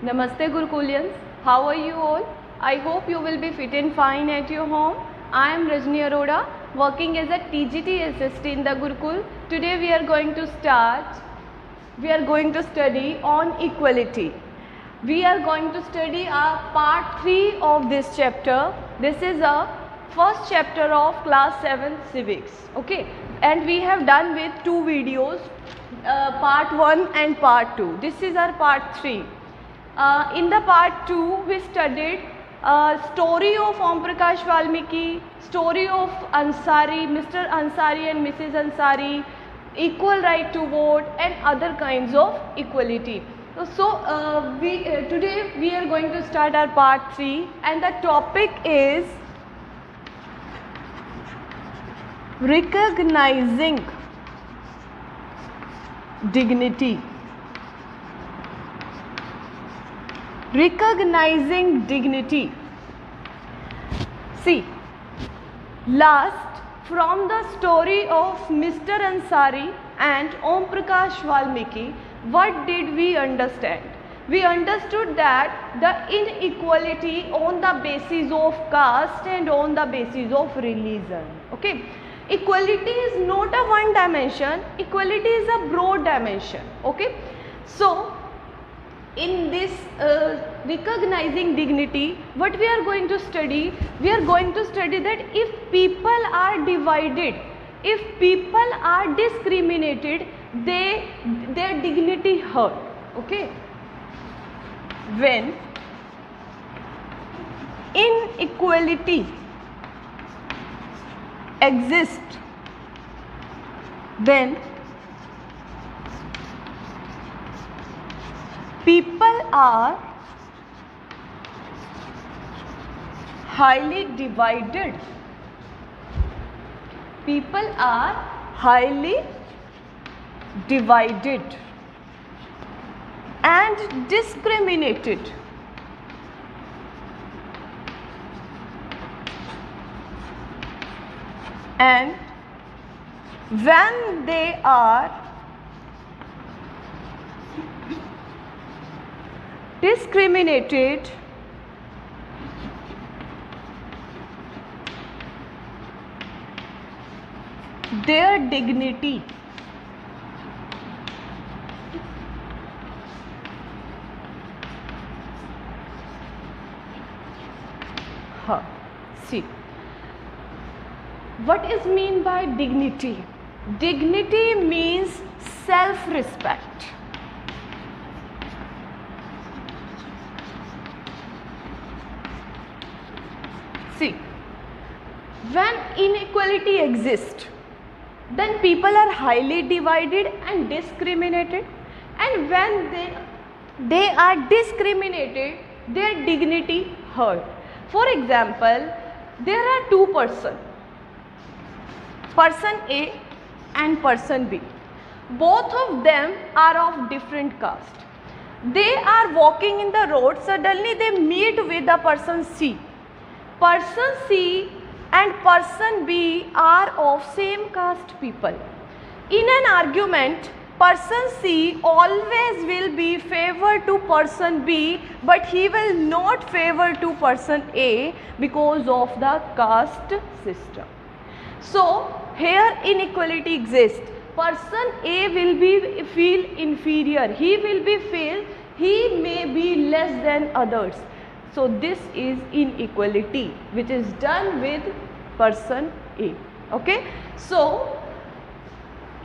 Namaste Gurukulians, how are you all? I hope you will be fit and fine at your home. I am Rajni Arora, working as a TGT assist in the Gurukul. Today we are going to study on equality. We are going to study part 3 of this chapter. This is a first chapter of class 7 civics, okay, and we have done with 2 videos, part 1 and part 2. This is our part 3. In the part 2 we studied story of Om Prakash Valmiki, story of Ansari, Mr. Ansari and Mrs. Ansari, equal right to vote and other kinds of equality. Today we are going to start our part 3 and the topic is recognizing dignity. Recognizing dignity. See, last from the story of Mr. Ansari and Om Prakash Valmiki, what did we understand? We understood that the inequality on the basis of caste and on the basis of religion. Okay, equality is not a one dimension, equality is a broad dimension. Okay, so in this recognizing dignity, what we are going to study? We are going to study that if people are divided, if people are discriminated, their dignity hurt. Okay, when inequality exists, then people are highly divided. People are highly divided and discriminated. And when they are discriminated, their dignity hurt. See, what is mean by dignity? Dignity means self-respect. See, when inequality exists, then people are highly divided and discriminated, and when they are discriminated, their dignity hurt. For example, there are two persons, person A and person B. Both of them are of different caste. They are walking in the road, suddenly they meet with the person C. Person C and person B are of same caste people. In an argument, person C always will be favor to person B, but he will not favor to person A because of the caste system. So here inequality exists. Person A will be feel inferior. He will be feel he may be less than others. So this is inequality which is done with person A. Okay. So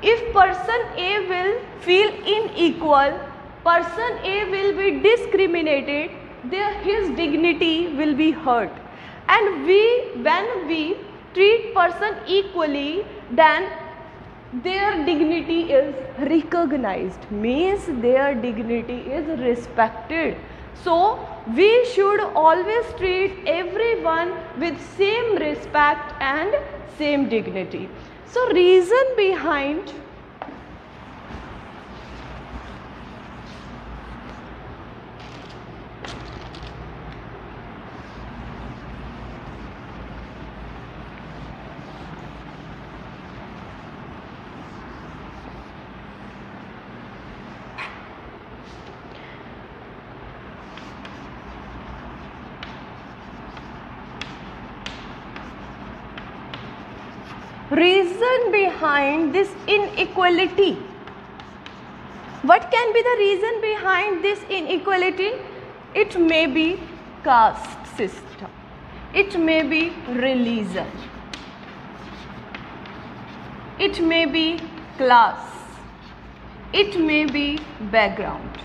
if person A will feel unequal, person A will be discriminated, his dignity will be hurt. And when we treat person equally, then their dignity is recognized, means their dignity is respected. So we should always treat everyone with same respect and same dignity. So reason behind reason behind this inequality. What can be the reason behind this inequality? It may be caste system, it may be religion, it may be class, it may be background.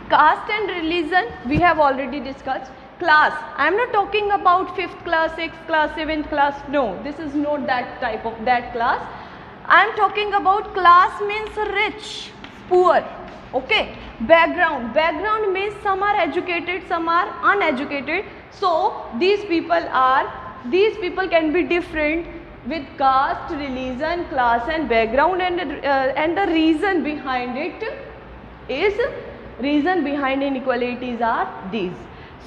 Caste and religion we have already discussed. Class, I am not talking about 5th class, 6th class, 7th class, no, this is not that type of that class. I am talking about class means rich, poor, okay. Background means some are educated, some are uneducated. So these people can be different with caste, religion, class and background, and the reason behind inequalities are these.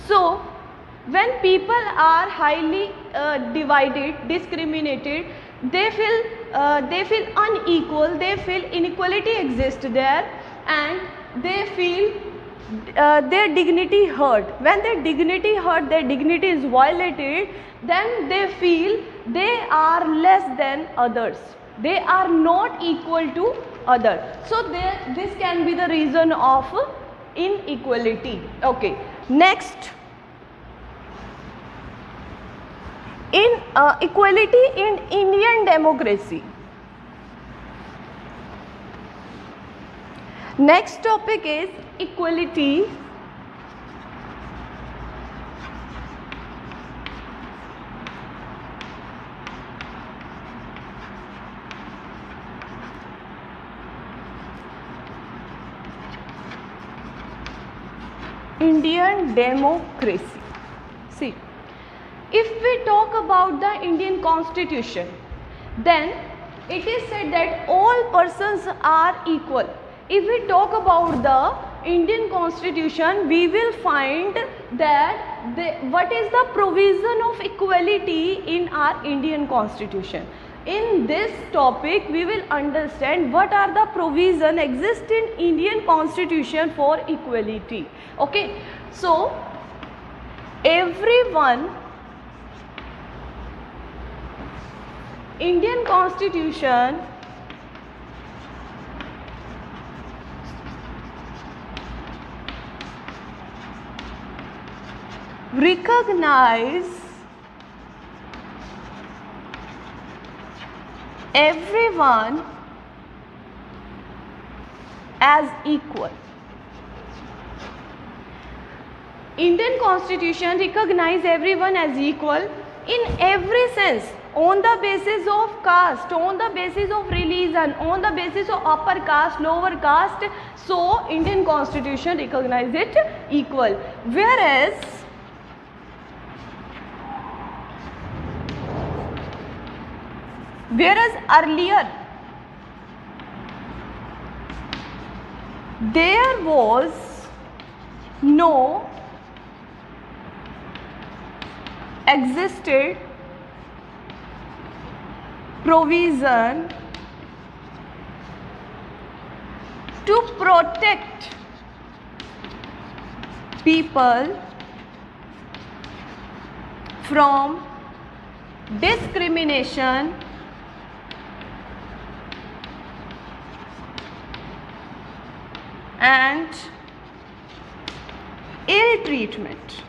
So when people are highly divided, discriminated, they feel unequal, they feel inequality exists there, and they feel their dignity hurt. When their dignity hurt, their dignity is violated, then they feel they are less than others, they are not equal to others. So this can be the reason of inequality. Okay, next, in equality in Indian democracy. Next topic is equality Indian democracy. See, if we talk about the Indian Constitution, then it is said that all persons are equal. If we talk about the Indian Constitution, we will find that what is the provision of equality in our Indian Constitution. In this topic, we will understand what are the provision exist in Indian Constitution for equality. Okay, so everyone, Indian Constitution recognize everyone as equal. Indian Constitution recognize everyone as equal in every sense, on the basis of caste, on the basis of religion, on the basis of upper caste, lower caste. So Indian Constitution recognize it equal. Whereas earlier there was no existed provision to protect people from discrimination and ill treatment.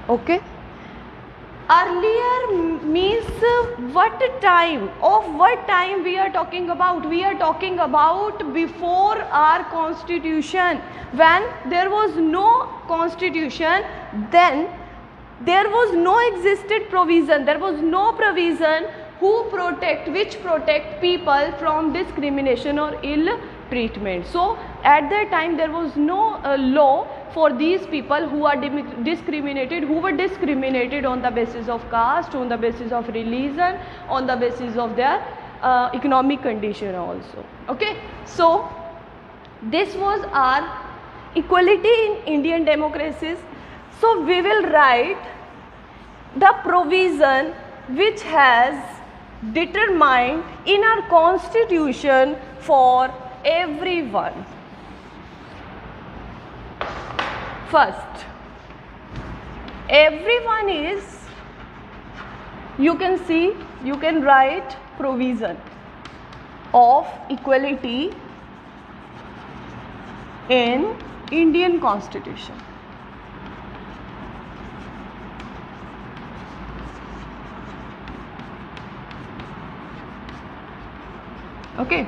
Okay, earlier means what time we are talking about? We are talking about before our constitution. When there was no constitution, then there was no existed provision, there was no provision which protect people from discrimination or ill treatment. So at that time there was no law for these people who are discriminated, who were discriminated on the basis of caste, on the basis of religion, on the basis of their economic condition also. Okay, so this was our equality in Indian democracies. So we will write the provision which has determined in our constitution for everyone. First, everyone is, you can see, you can write provision of equality in Indian Constitution. Okay,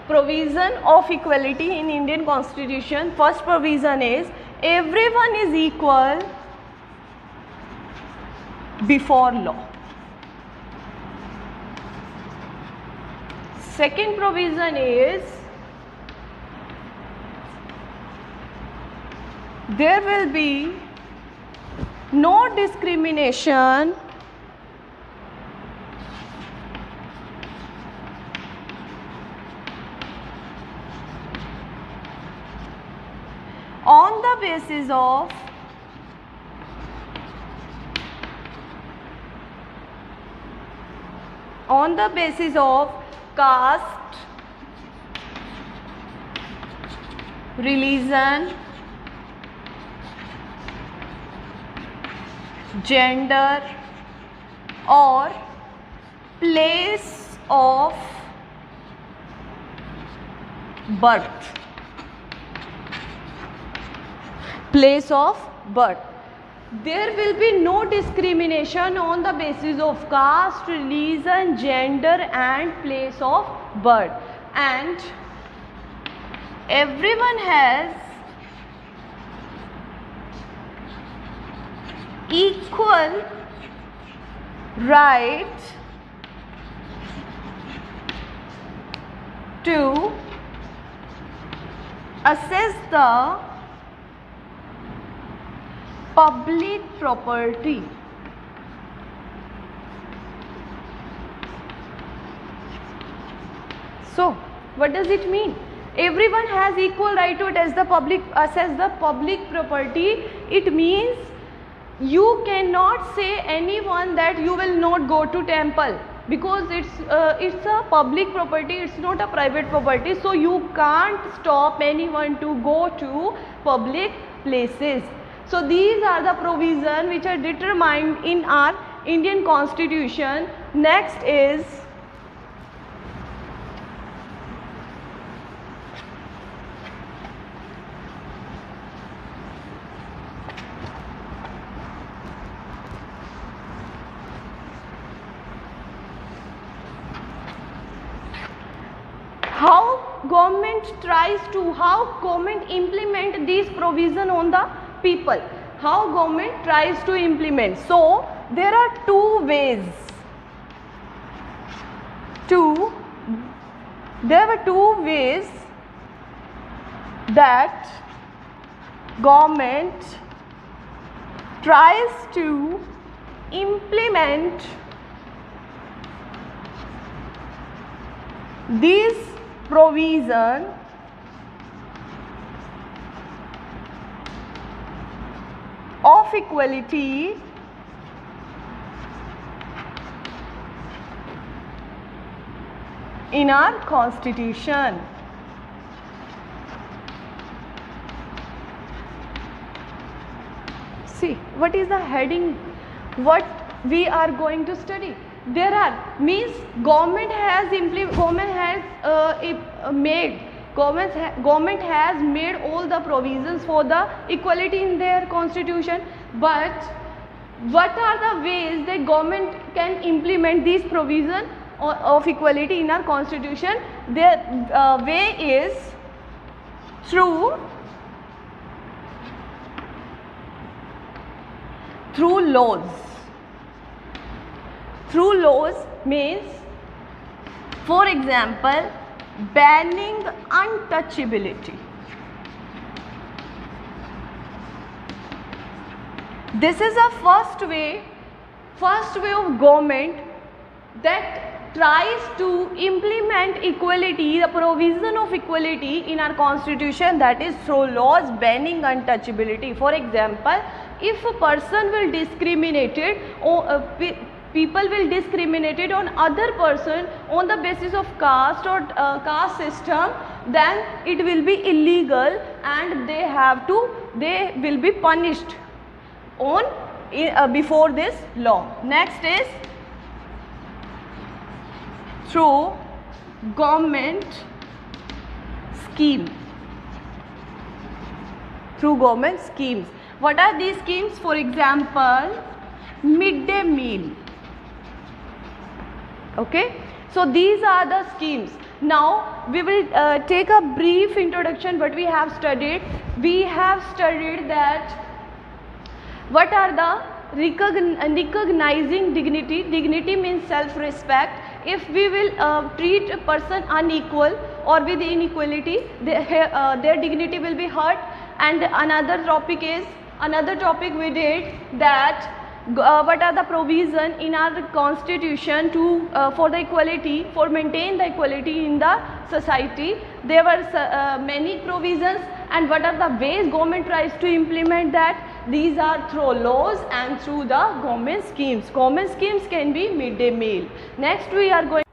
provision of equality in Indian Constitution. First provision is everyone is equal before law. Second provision is there will be no discrimination on the basis of caste, religion, gender or place of birth. Place of birth. There will be no discrimination on the basis of caste, religion, gender and place of birth, and everyone has equal right to access the public property. So, what does it mean? Everyone has equal right to access the public property. It means you cannot say anyone that you will not go to temple because it's a public property, it's not a private property. So you can't stop anyone to go to public places. So these are the provisions which are determined in our Indian Constitution. Next is how government implement these provision on the people. How government tries to implement. So there are two ways. There were two ways that government tries to implement these provision of equality in our Constitution. See, what is the heading? What we are going to study? There are means government has made all the provisions for the equality in their constitution, but what are the ways that government can implement these provisions of equality in our constitution? Their way is through laws. Through laws means, for example, banning untouchability. This is a first way of government that tries to implement equality, the provision of equality in our constitution, that is through laws banning untouchability. For example, if a person will discriminated or people will discriminated on other person on the basis of caste or caste system, then it will be illegal and they will be punished on before this law. Next is through government scheme. Through government schemes. What are these schemes? For example, midday meal. Okay, so these are the schemes. Now we will take a brief introduction what we have studied. We have studied that what are the recognizing dignity. Dignity means self-respect. If we will treat a person unequal or with inequality, their dignity will be hurt. And another topic we did that what are the provision in our constitution to for the equality, for maintain the equality in the society. There were many provisions, and what are the ways government tries to implement that? These are through laws and through the government schemes. Government schemes can be midday meal. Next we are going.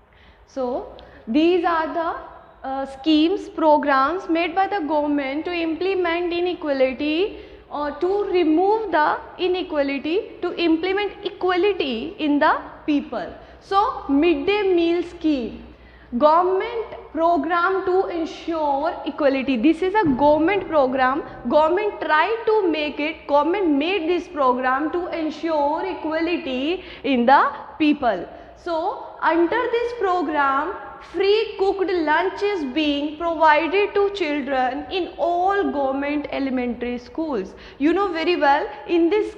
So these are the schemes, programs made by the government to implement inequality or to remove the inequality, to implement equality in the people. So midday meal scheme, government program to ensure equality. This is a government program. Government tried to make it, government made this program to ensure equality in the people. So under this program, free cooked lunch is being provided to children in all government elementary schools. You know very well, in this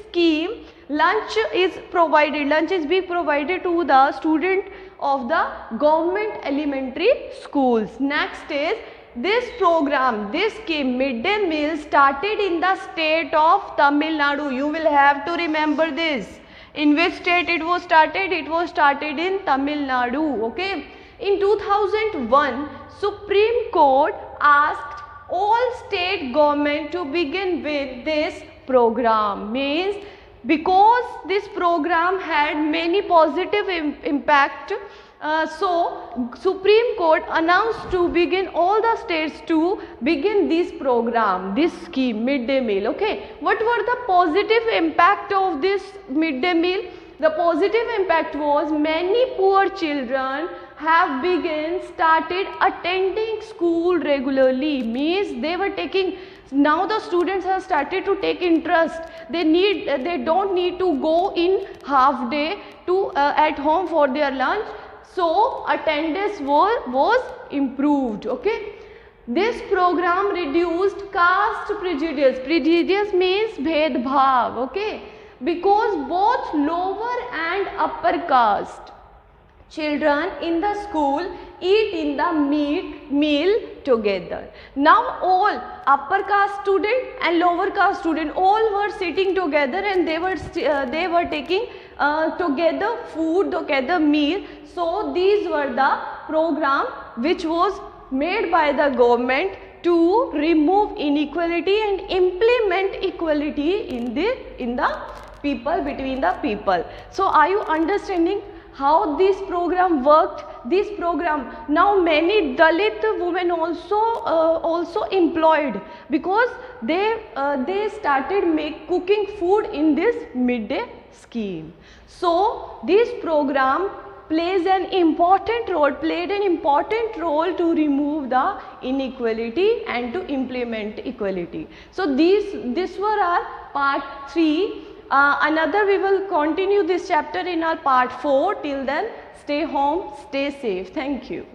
scheme, lunch is being provided to the student of the government elementary schools. Next is this program, this scheme, midday meal, started in the state of Tamil Nadu. You will have to remember this. In which state it was started? It was started in Tamil Nadu. Okay. In 2001, Supreme Court asked all state government to begin with this program. Means because this program had many positive impact, so Supreme Court announced to begin all the states to begin this program, this scheme, midday meal. Okay, what were the positive impact of this midday meal? The positive impact was many poor children have started attending school regularly. Means they were taking, now the students have started to take interest. They don't need to go in half day to at home for their lunch. So attendance was improved. Okay, this program reduced caste prejudice. Prejudice means bhedbhav. Okay, because both lower and upper caste children in the school eat in the meal together. Now all upper caste student and lower caste student all were sitting together and they were taking together food, together meal. So these were the program which was made by the government to remove inequality and implement equality in the people, between the people. So are you understanding how this program worked? This program, now many Dalit women also employed, because they started cooking food in this midday scheme. So this program played an important role to remove the inequality and to implement equality. So this were our part 3. We will continue this chapter in our part 4. Till then, stay home, stay safe. Thank you.